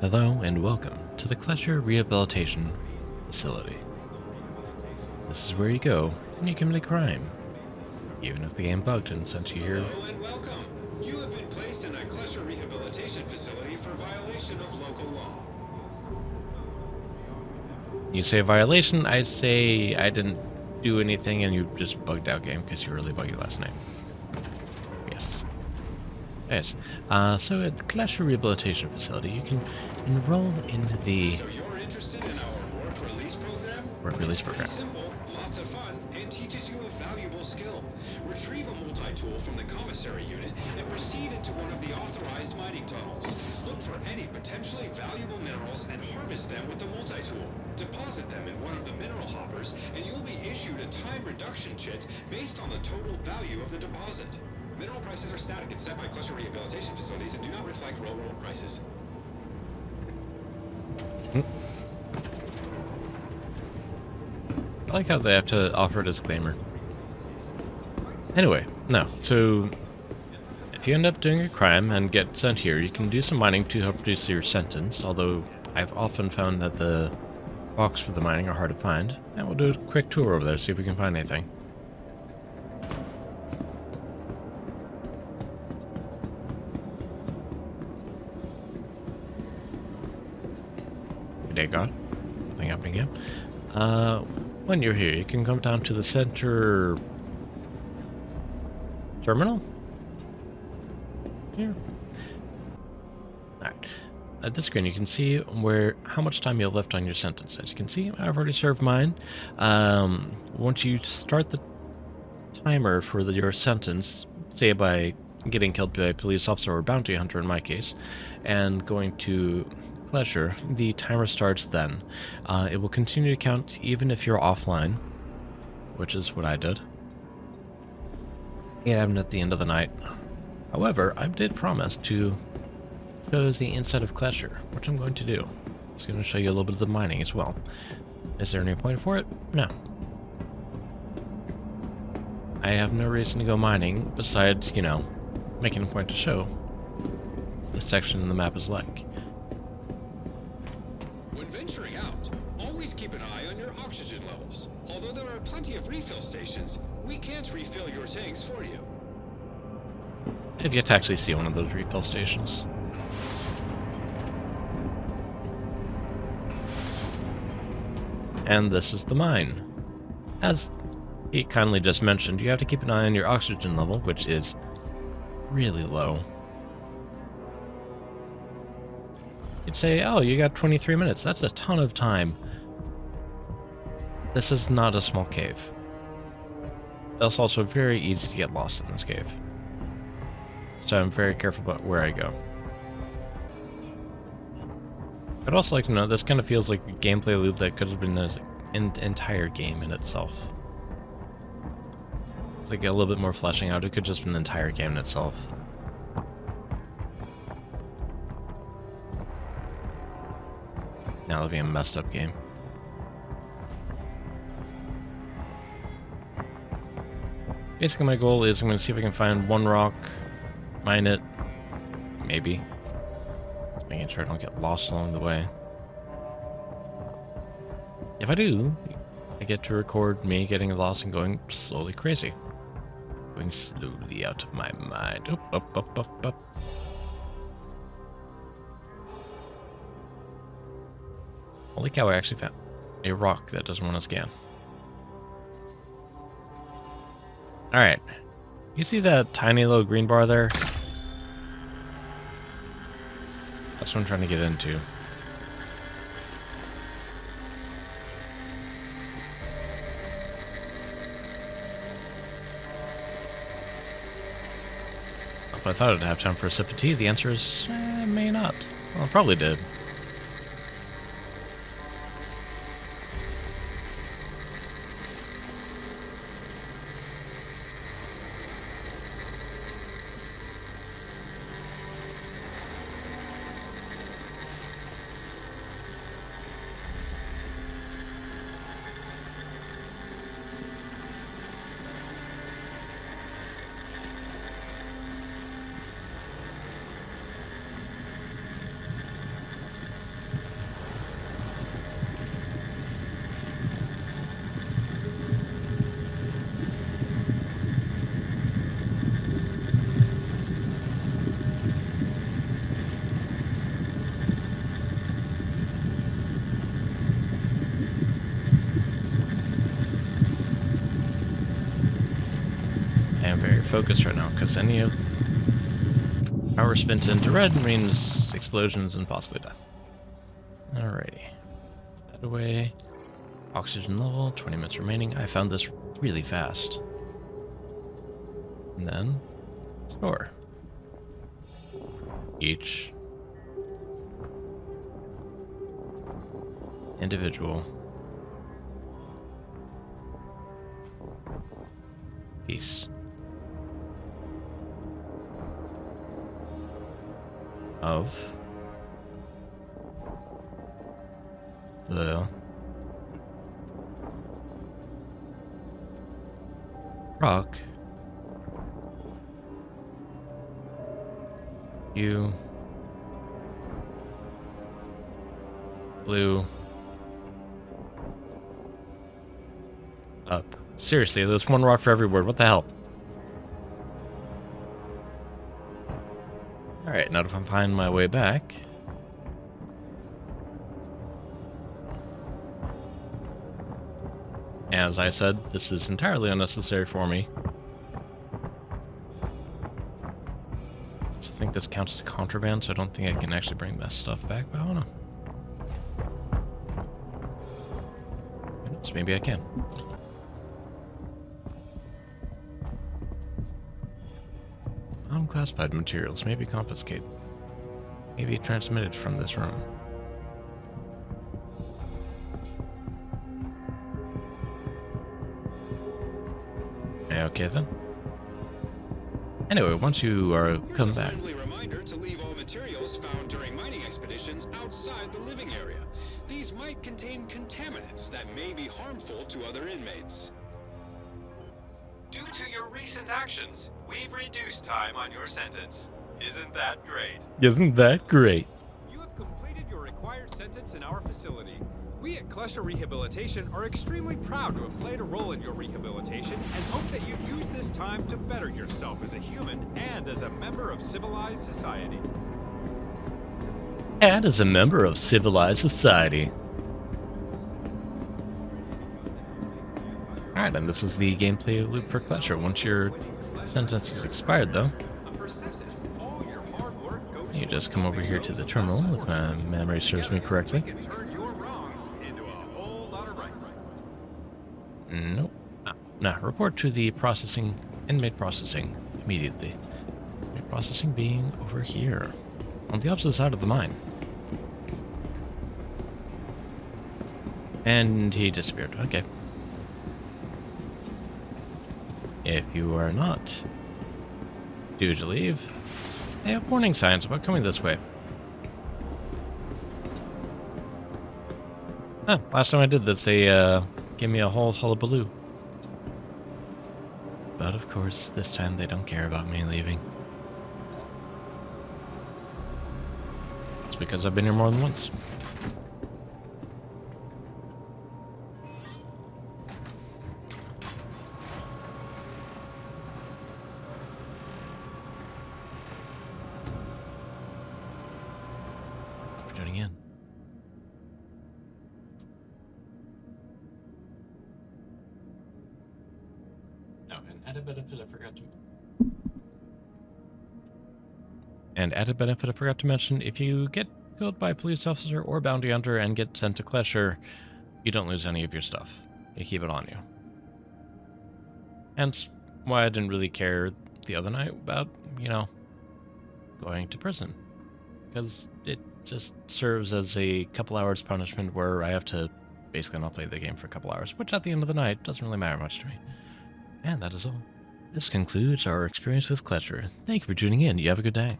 Hello and welcome to the Klesher Rehabilitation Facility. This is where you go when you commit a crime, even if the game bugged and sent you here. Hello and welcome. You have been placed in a Klesher Rehabilitation Facility for violation of local law. You say violation, I say I didn't do anything and you just bugged out game because you were really buggy last night. Yes. Yes. So at the Klesher Rehabilitation Facility, you can enroll in the So you're interested in our work release program? work release It's pretty program. simple, lots of fun, and teaches you a valuable skill. Retrieve a multi-tool from the commissary unit and proceed into one of the authorized mining tunnels. Look for any potentially valuable minerals and harvest them with the multi-tool. Deposit them in one of the mineral hoppers, and you'll be issued a time reduction chit based on the total value of the deposit. Mineral prices are static and set by Klesher Rehabilitation Facilities and do not reflect real-world prices. I like how they have to offer a disclaimer. Anyway, no. So, if you end up doing a crime and get sent here, you can do some mining to help reduce your sentence, although I've often found that the blocks for the mining are hard to find. And we'll do a quick tour over there, see if we can find anything. Good day, God. Nothing happening yet. When you're here, you can come down to the center terminal. Here. Alright. At this screen, you can see how much time you have left on your sentence. As you can see, I've already served mine. Once you start the timer for your sentence, say by getting killed by a police officer or bounty hunter in my case, and going to Klesher, the timer starts then. It will continue to count even if you're offline, which is what I did. And at the end of the night. However, I did promise to show the inside of Klesher, which I'm going to do. It's going to show you a little bit of the mining as well. Is there any point for it? No. I have no reason to go mining besides, making a point to show this section in the map is like. When venturing out, always keep an eye on your oxygen levels. Although there are plenty of refill stations, we can't refill your tanks for you. I've yet to actually see one of those refill stations. And this is the mine. As he kindly just mentioned, you have to keep an eye on your oxygen level, which is really low. You'd say, oh, you got 23 minutes. That's a ton of time. This is not a small cave. It's also very easy to get lost in this cave. So I'm very careful about where I go. I'd also like to know, this kind of feels like a gameplay loop that could have been an entire game in itself. If they get a little bit more fleshing out, it could just be an entire game in itself. Now it'll be a messed up game. Basically my goal is I'm going to see if I can find one rock, mine it, maybe. Just making sure I don't get lost along the way. If I do, I get to record me getting lost and going slowly crazy. Going slowly out of my mind. Up. Holy cow, I actually found a rock that doesn't want to scan. Alright. You see that tiny little green bar there? That's what I'm trying to get into. If I thought I'd have time for a sip of tea, the answer is, may not. Well, it probably did. focus right now, because any of power spent into red means explosions and possibly death. Alrighty. That away. Oxygen level, 20 minutes remaining. I found this really fast. And then, store. Each individual piece of the rock you blew up. Seriously, there's one rock for every word. What the hell? Alright, now if I find my way back. As I said, this is entirely unnecessary for me. So I think this counts as contraband, so I don't think I can actually bring that stuff back, but I don't know. So maybe I can. Unclassified materials may be confiscated. Maybe transmitted from this room. Okay then. Anyway, once you are come back. Friendly reminder to leave all materials found during mining expeditions outside the living area. These might contain contaminants that may be harmful to other inmates. Due to your recent actions, we've reduced time on your sentence. Isn't that great? Isn't that great? You have completed your required sentence in our facility. We at Klesher Rehabilitation are extremely proud to have played a role in your rehabilitation and hope that you use this time to better yourself as a human and as a member of civilized society. And as a member of civilized society. Alright, and this is the gameplay loop for Klesher. Once your sentence is expired, though, you just come over here to the terminal, if my memory serves me correctly. Nope. Now, report to the processing, inmate processing, immediately. Inmate processing being over here, on the opposite side of the mine. And he disappeared. Okay. If you are not due to leave, they have warning signs about coming this way. Last time I did this, they gave me a whole hullabaloo. But of course, this time they don't care about me leaving. It's because I've been here more than once. Again. No, and added benefit I forgot to. And added benefit I forgot to mention: if you get killed by a police officer or bounty hunter and get sent to Klesher, you don't lose any of your stuff. You keep it on you. Hence why I didn't really care the other night about, you know, going to prison, because it just serves as a couple hours punishment where I have to basically not play the game for a couple hours, which at the end of the night doesn't really matter much to me. And that is all. This concludes our experience with Klesher. Thank you for tuning in. You have a good day.